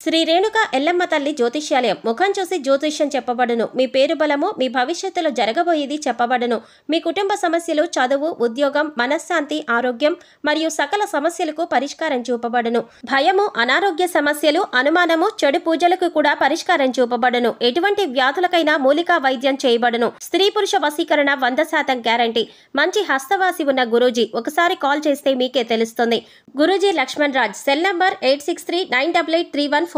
శ్రీ రేణుక ఎల్లమ్మ తల్లి జ్యోతిష్యాలయం ముఖం చూసి జ్యోతిష్యం చెప్పబడును. మీ పేరు బలము, మీ భవిష్యత్తులో జరగబోయేది చెప్పబడును. మీ కుటుంబ సమస్యలు, చదువు, ఉద్యోగం, మనశ్శాంతి, ఆరోగ్యం మరియు సకల సమస్యలకు పరిష్కారం చూపబడును. భయము, అనారోగ్య సమస్యలు, అనుమానము, చెడు పూజలకు కూడా పరిష్కారం చూపబడును. ఎటువంటి వ్యాధులకైనా మూలికా వైద్యం చేయబడును. స్త్రీ పురుష వశీకరణ 100% గ్యారంటీ. మంచి హస్తవాసి ఉన్న గురూజీ. ఒకసారి కాల్ చేస్తే మీకే తెలుస్తుంది. గురూజీ లక్ష్మణ్ రాజ్. Cell number 8639883141.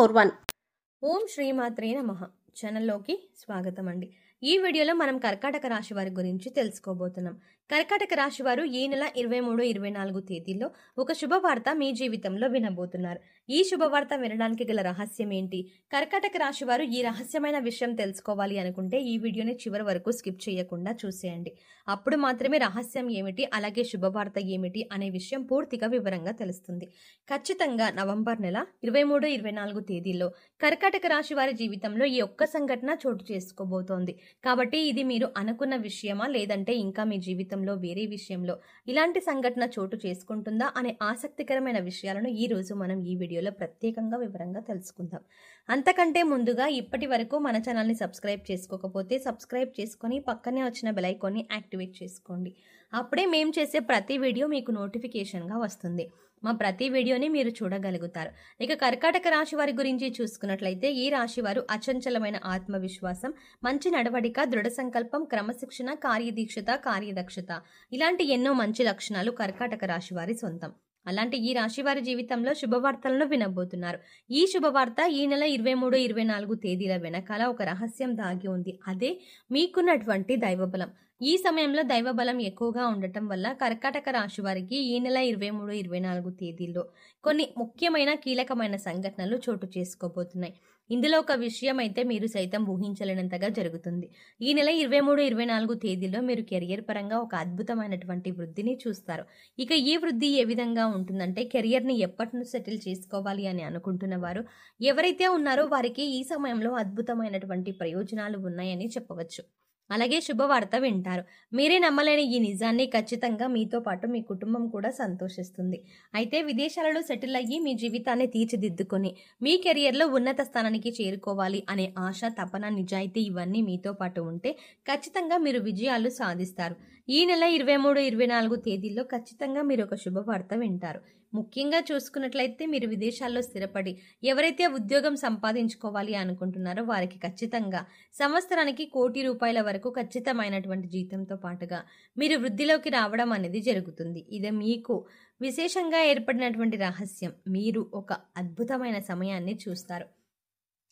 ఓం శ్రీమాత్రే నమః. ఛానల్లోకి స్వాగతం అండి. ఈ వీడియోలో మనం కర్కాటక రాశి వారి గురించి తెలుసుకోబోతున్నాం. కర్కాటక రాశి వారు ఈ నెల 23, 24 తేదీల్లో ఒక శుభవార్త మీ జీవితంలో వినబోతున్నారు. ఈ శుభవార్త వినడానికి గల రహస్యం ఏంటి? కర్కాటక రాశి వారు ఈ రహస్యమైన విషయం తెలుసుకోవాలి అనుకుంటే ఈ వీడియోని చివరి వరకు స్కిప్ చేయకుండా చూసేయండి. అప్పుడు మాత్రమే రహస్యం ఏమిటి, అలాగే శుభవార్త ఏమిటి అనే విషయం పూర్తిగా వివరంగా తెలుస్తుంది. ఖచ్చితంగా నవంబర్ నెల 23, 24 తేదీల్లో కర్కాటక రాశి వారి జీవితంలో ఈ ఒక్క సంఘటన చోటు చేసుకోబోతోంది. కాబట్టి ఇది మీరు అనుకున్న విషయమా, లేదంటే ఇంకా మీ జీవితంలో వేరే విషయంలో ఇలాంటి సంఘటన చోటు చేసుకుంటుందా అనే ఆసక్తికరమైన విషయాలను ఈ రోజు మనం ఈ వీడియోలో ప్రత్యేకంగా వివరంగా తెలుసుకుందాం. అంతకంటే ముందుగా ఇప్పటి వరకు మన ఛానల్ని సబ్స్క్రైబ్ చేసుకోకపోతే సబ్స్క్రైబ్ చేసుకొని పక్కనే వచ్చిన బెల్ ఐకాన్ని యాక్టివేట్ చేసుకోండి. అప్పుడే మేము చేసే ప్రతి వీడియో మీకు నోటిఫికేషన్గా వస్తుంది. మా ప్రతి వీడియోని మీరు చూడగలుగుతారు. ఇక కర్కాటక రాశి వారి గురించి చూసుకున్నట్లయితే ఈ రాశి వారు అచంచలమైన ఆత్మవిశ్వాసం, మంచి నడవడిక, దృఢ సంకల్పం, క్రమశిక్షణ, కార్యదీక్షత, కార్యదక్షత ఇలాంటి ఎన్నో మంచి లక్షణాలు కర్కాటక రాశి వారి సొంతం. అలాంటి ఈ రాశి వారి జీవితంలో శుభవార్తలను వినబోతున్నారు. ఈ శుభవార్త ఈ నెల 23, 24 తేదీల వెనకాల ఒక రహస్యం దాగి ఉంది. అదే మీకున్నటువంటి దైవబలం. ఈ సమయంలో దైవబలం ఎక్కువగా ఉండటం వల్ల కర్కాటక రాశి వారికి ఈ నెల 23, 24 తేదీల్లో కొన్ని ముఖ్యమైన కీలకమైన సంఘటనలు చోటు చేసుకోబోతున్నాయి. ఇందులో ఒక విషయం అయితే మీరు సైతం ఊహించలేనంతగా జరుగుతుంది. ఈ నెల 23, 24 తేదీలో మీరు కెరియర్ పరంగా ఒక అద్భుతమైనటువంటి వృద్ధిని చూస్తారు. ఇక ఈ వృద్ధి ఏ విధంగా ఉంటుందంటే, కెరియర్ని ఎప్పటి సెటిల్ చేసుకోవాలి అని అనుకుంటున్న వారు ఎవరైతే ఉన్నారో వారికి ఈ సమయంలో అద్భుతమైనటువంటి ప్రయోజనాలు ఉన్నాయని చెప్పవచ్చు. అలాగే శుభవార్త వింటారు. మీరే నమ్మలేని ఈ నిజాన్ని ఖచ్చితంగా మీతో పాటు మీ కుటుంబం కూడా సంతోషిస్తుంది. అయితే విదేశాలలో సెటిల్ అయ్యి మీ జీవితాన్ని తీర్చిదిద్దుకొని మీ కెరియర్లో ఉన్నత స్థానానికి చేరుకోవాలి అనే ఆశ, తపన, నిజాయితీ ఇవన్నీ మీతో పాటు ఉంటే ఖచ్చితంగా మీరు విజయాలు సాధిస్తారు. ఈ నెల 23, 24 తేదీల్లో ఖచ్చితంగా మీరు ఒక శుభవార్త వింటారు. ముఖ్యంగా చూసుకున్నట్లయితే మీరు విదేశాల్లో స్థిరపడి ఎవరైతే ఉద్యోగం సంపాదించుకోవాలి అనుకుంటున్నారో వారికి ఖచ్చితంగా సంవత్సరానికి ₹1,00,00,000 వరకు ఖచ్చితమైనటువంటి జీతంతో పాటుగా మీరు వృద్ధిలోకి రావడం అనేది జరుగుతుంది. ఇది మీకు విశేషంగా ఏర్పడినటువంటి రహస్యం. మీరు ఒక అద్భుతమైన సమయాన్ని చూస్తారు.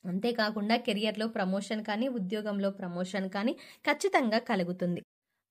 అంతేకాకుండా కెరియర్లో ప్రమోషన్ కానీ, ఉద్యోగంలో ప్రమోషన్ కానీ ఖచ్చితంగా కలుగుతుంది.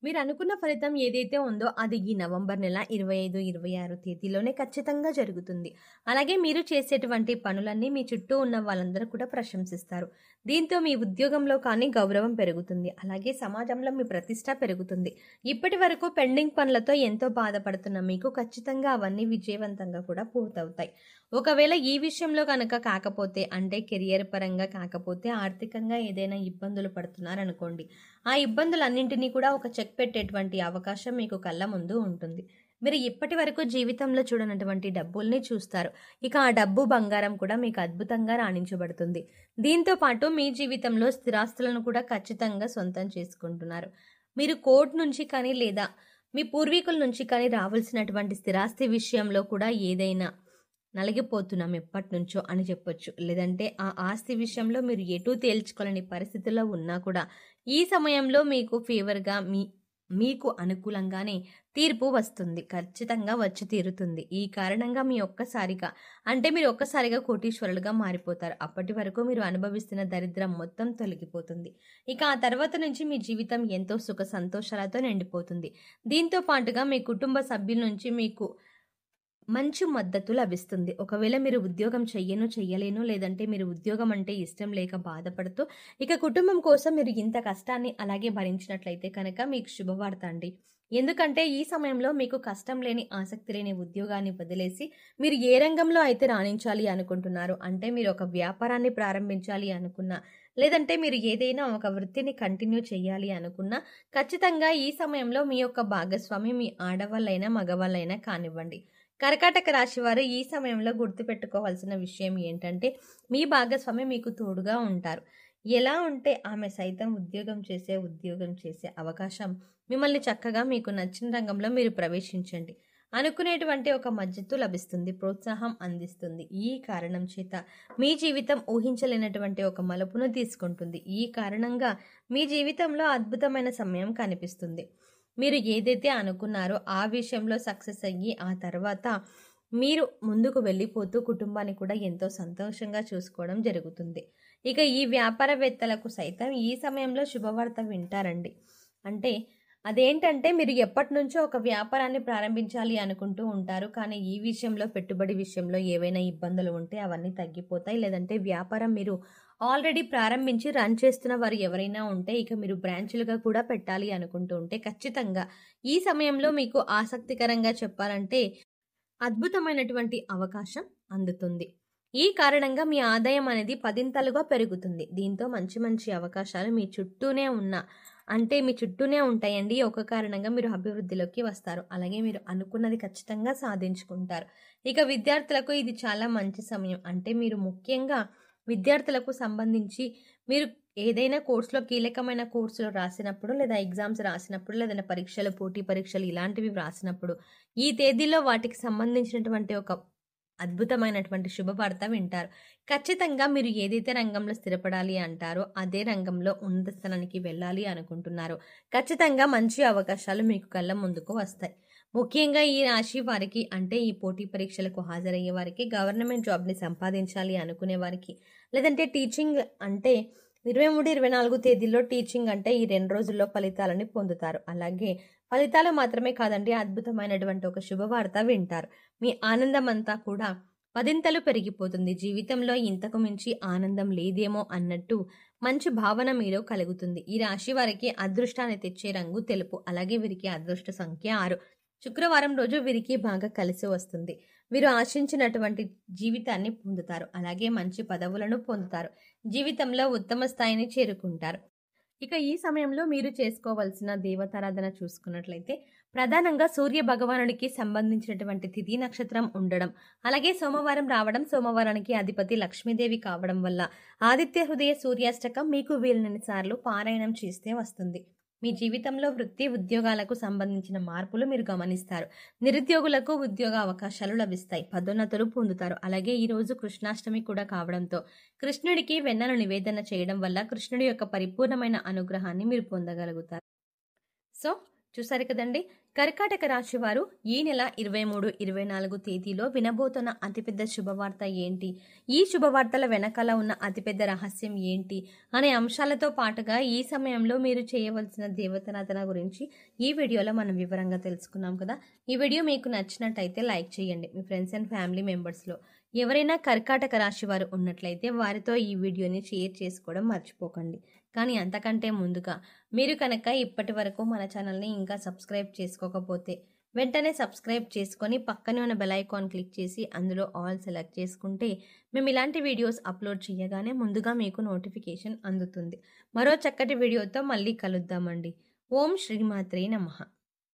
మీరు అనుకున్న ఫలితం ఏదైతే ఉందో అది ఈ నవంబర్ నెల 25, 26 తేదీలోనే ఖచ్చితంగా జరుగుతుంది. అలాగే మీరు చేసేటువంటి పనులన్నీ మీ చుట్టూ ఉన్న వాళ్ళందరూ కూడా ప్రశంసిస్తారు. దీంతో మీ ఉద్యోగంలో కానీ గౌరవం పెరుగుతుంది. అలాగే సమాజంలో మీ ప్రతిష్ట పెరుగుతుంది. ఇప్పటి వరకు పెండింగ్ పనులతో ఎంతో బాధపడుతున్న మీకు ఖచ్చితంగా అవన్నీ విజయవంతంగా కూడా పూర్తవుతాయి. ఒకవేళ ఈ విషయంలో కనుక కాకపోతే, అంటే కెరియర్ పరంగా కాకపోతే, ఆర్థికంగా ఏదైనా ఇబ్బందులు పడుతున్నారనుకోండి, ఆ ఇబ్బందులన్నింటినీ కూడా ఒక చెక్ పెట్టేటువంటి అవకాశం మీకు కళ్ళ ముందు ఉంటుంది. మీరు ఇప్పటి వరకు జీవితంలో చూడనటువంటి డబ్బుల్ని చూస్తారు. ఇక ఆ డబ్బు, బంగారం కూడా మీకు అద్భుతంగా రాణించబడుతుంది. దీంతో పాటు మీ జీవితంలో స్థిరాస్తులను కూడా ఖచ్చితంగా సొంతం చేసుకుంటున్నారు. మీరు కోర్టు నుంచి కానీ లేదా మీ పూర్వీకుల నుంచి కానీ రావాల్సినటువంటి స్థిరాస్తి విషయంలో కూడా ఏదైనా నలిగిపోతున్నాం ఎప్పటి నుంచో అని చెప్పొచ్చు. లేదంటే ఆ ఆస్తి విషయంలో మీరు ఎటూ తేల్చుకోలేని పరిస్థితుల్లో ఉన్నా కూడా ఈ సమయంలో మీకు ఫేవర్గా మీకు అనుకూలంగానే తీర్పు వస్తుంది. ఖచ్చితంగా వచ్చి తీరుతుంది. ఈ కారణంగా మీరు ఒక్కసారిగా కోటీశ్వరులుగా మారిపోతారు. అప్పటి వరకు మీరు అనుభవిస్తున్న దరిద్రం మొత్తం తొలగిపోతుంది. ఇక ఆ తర్వాత నుంచి మీ జీవితం ఎంతో సుఖ సంతోషాలతో నిండిపోతుంది. దీంతో పాటుగా మీ కుటుంబ సభ్యుల నుంచి మీకు మంచి మద్దతు లభిస్తుంది. ఒకవేళ మీరు ఉద్యోగం చెయ్యలేను, లేదంటే మీరు ఉద్యోగం అంటే ఇష్టం లేక బాధపడుతూ ఇక కుటుంబం కోసం మీరు ఇంత కష్టాన్ని అలాగే భరించినట్లయితే కనుక మీకు శుభవార్త అండి. ఎందుకంటే ఈ సమయంలో మీకు కష్టం లేని, ఆసక్తి లేని ఉద్యోగాన్ని వదిలేసి మీరు ఏ రంగంలో అయితే రాణించాలి అనుకుంటున్నారు, అంటే మీరు ఒక వ్యాపారాన్ని ప్రారంభించాలి అనుకున్నా, లేదంటే మీరు ఏదైనా ఒక వృత్తిని కంటిన్యూ చేయాలి అనుకున్నా ఖచ్చితంగా ఈ సమయంలో మీ యొక్క భాగస్వామి మీ ఆడవాళ్ళైనా మగవాళ్ళైనా కానివ్వండి కర్కాటక రాశి వారు ఈ సమయంలో గుర్తుపెట్టుకోవాల్సిన విషయం ఏంటంటే మీ భాగస్వామి మీకు తోడుగా ఉంటారు. ఎలా ఉంటే ఆమె సైతం ఉద్యోగం చేసే అవకాశం మిమ్మల్ని చక్కగా మీకు నచ్చిన రంగంలో మీరు ప్రవేశించండి అనుకునేటువంటి ఒక మద్దతు లభిస్తుంది, ప్రోత్సాహం అందిస్తుంది. ఈ కారణం చేత మీ జీవితం ఊహించలేనటువంటి ఒక మలుపును తీసుకుంటుంది. ఈ కారణంగా మీ జీవితంలో అద్భుతమైన సమయం కనిపిస్తుంది. మీరు ఏదైతే అనుకున్నారో ఆ విషయంలో సక్సెస్ అయ్యి ఆ తర్వాత మీరు ముందుకు వెళ్ళిపోతూ కుటుంబాన్ని కూడా ఎంతో సంతోషంగా చూసుకోవడం జరుగుతుంది. ఇక ఈ వ్యాపారవేత్తలకు సైతం ఈ సమయంలో శుభవార్త వింటారండి. అంటే అదేంటంటే మీరు ఎప్పటి నుంచో ఒక వ్యాపారాన్ని ప్రారంభించాలి అనుకుంటూ ఉంటారు. కానీ ఈ విషయంలో పెట్టుబడి విషయంలో ఏవైనా ఇబ్బందులు ఉంటే అవన్నీ తగ్గిపోతాయి. లేదంటే వ్యాపారం మీరు ఆల్రెడీ ప్రారంభించి రన్ చేస్తున్న వారు ఎవరైనా ఉంటే ఇక మీరు బ్రాంచులుగా కూడా పెట్టాలి అనుకుంటూ ఉంటే ఖచ్చితంగా ఈ సమయంలో మీకు ఆసక్తికరంగా చెప్పాలంటే అద్భుతమైనటువంటి అవకాశం అందుతుంది. ఈ కారణంగా మీ ఆదాయం అనేది 10 పెరుగుతుంది. దీంతో మంచి మంచి అవకాశాలు మీ చుట్టూనే ఉంటాయండి. ఒక కారణంగా మీరు అభివృద్ధిలోకి వస్తారు. అలాగే మీరు అనుకున్నది ఖచ్చితంగా సాధించుకుంటారు. ఇక విద్యార్థులకు ఇది చాలా మంచి సమయం. అంటే మీరు ముఖ్యంగా విద్యార్థులకు సంబంధించి మీరు ఏదైనా కోర్సులో కీలకమైన కోర్సులు రాసినప్పుడు లేదా ఎగ్జామ్స్ రాసినప్పుడు లేదైనా పరీక్షలు, పోటీ పరీక్షలు ఇలాంటివి రాసినప్పుడు ఈ తేదీలో వాటికి సంబంధించినటువంటి ఒక అద్భుతమైనటువంటి శుభవార్త వింటారు. ఖచ్చితంగా మీరు ఏదైతే రంగంలో స్థిరపడాలి అంటారో అదే రంగంలో ఉన్నత స్థానానికి వెళ్ళాలి అనుకుంటున్నారో ఖచ్చితంగా మంచి అవకాశాలు మీకు కళ్ళ ముందుకు వస్తాయి. ముఖ్యంగా ఈ రాశి వారికి అంటే ఈ పోటీ పరీక్షలకు హాజరయ్యే వారికి, గవర్నమెంట్ జాబ్ని సంపాదించాలి అనుకునే వారికి, లేదంటే టీచింగ్ అంటే 23, 24 తేదీల్లో టీచింగ్ అంటే ఈ 2 రోజుల్లో ఫలితాలని పొందుతారు. అలాగే ఫలితాలు మాత్రమే కాదండి, అద్భుతమైనటువంటి ఒక శుభవార్త వింటారు. మీ ఆనందం అంతా కూడా 10 పెరిగిపోతుంది. జీవితంలో ఇంతకు మించి ఆనందం లేదేమో అన్నట్టు మంచి భావన మీలో కలుగుతుంది. ఈ రాశి వారికి అదృష్టాన్ని తెచ్చే రంగు తెలుపు. అలాగే వీరికి అదృష్ట సంఖ్య 6. శుక్రవారం రోజు వీరికి బాగా కలిసి వస్తుంది. వీరు ఆశించినటువంటి జీవితాన్ని పొందుతారు. అలాగే మంచి పదవులను పొందుతారు. జీవితంలో ఉత్తమ స్థాయిని చేరుకుంటారు. ఇక ఈ సమయంలో మీరు చేసుకోవాల్సిన దేవతారాధన చూసుకున్నట్లయితే ప్రధానంగా సూర్య భగవానుడికి సంబంధించినటువంటి తిథి నక్షత్రం ఉండడం, అలాగే సోమవారం రావడం, సోమవారానికి అధిపతి లక్ష్మీదేవి కావడం వల్ల ఆదిత్య హృదయ సూర్యాష్టకం మీకు వీలైనన్ని సార్లు పారాయణం చేస్తే వస్తుంది. మీ జీవితంలో వృత్తి, ఉద్యోగాలకు సంబంధించిన మార్పులు మీరు గమనిస్తారు. నిరుద్యోగులకు ఉద్యోగ అవకాశాలు లభిస్తాయి, పదోన్నతులు పొందుతారు. అలాగే ఈ రోజు కృష్ణాష్టమి కూడా కావడంతో కృష్ణుడికి వెన్నను నివేదన చేయడం వల్ల కృష్ణుడి యొక్క పరిపూర్ణమైన అనుగ్రహాన్ని మీరు పొందగలుగుతారు. సో చూసారు కదండి, కర్కాటక రాశి వారు ఈ నెల 23, 24 తేదీలో వినబోతున్న అతిపెద్ద శుభవార్త ఏంటి, ఈ శుభవార్తల వెనకాల ఉన్న అతిపెద్ద రహస్యం ఏంటి అనే అంశాలతో పాటుగా ఈ సమయంలో మీరు చేయవలసిన దేవతారాధన గురించి ఈ వీడియోలో మనం వివరంగా తెలుసుకున్నాం కదా. ఈ వీడియో మీకు నచ్చినట్టయితే లైక్ చేయండి. మీ ఫ్రెండ్స్ అండ్ ఫ్యామిలీ మెంబర్స్లో ఎవరైనా కర్కాటక రాశి వారు ఉన్నట్లయితే వారితో ఈ వీడియోని షేర్ చేసుకోవడం మర్చిపోకండి. కానీ అంతకంటే ముందుగా మీరు కనుక ఇప్పటి వరకు మన ఛానల్ని ఇంకా సబ్స్క్రైబ్ చేసుకోకపోతే వెంటనే సబ్స్క్రైబ్ చేసుకొని పక్కనే ఉన్న బెల్ ఐకాన్ క్లిక్ చేసి అందులో ఆల్ సెలెక్ట్ చేసుకుంటే మేము ఇలాంటి వీడియోస్ అప్లోడ్ చేయగానే ముందుగా మీకు నోటిఫికేషన్ అందుతుంది. మరో చక్కటి వీడియోతో మళ్ళీ కలుద్దామండి. ఓం శ్రీమాత్రే నమః.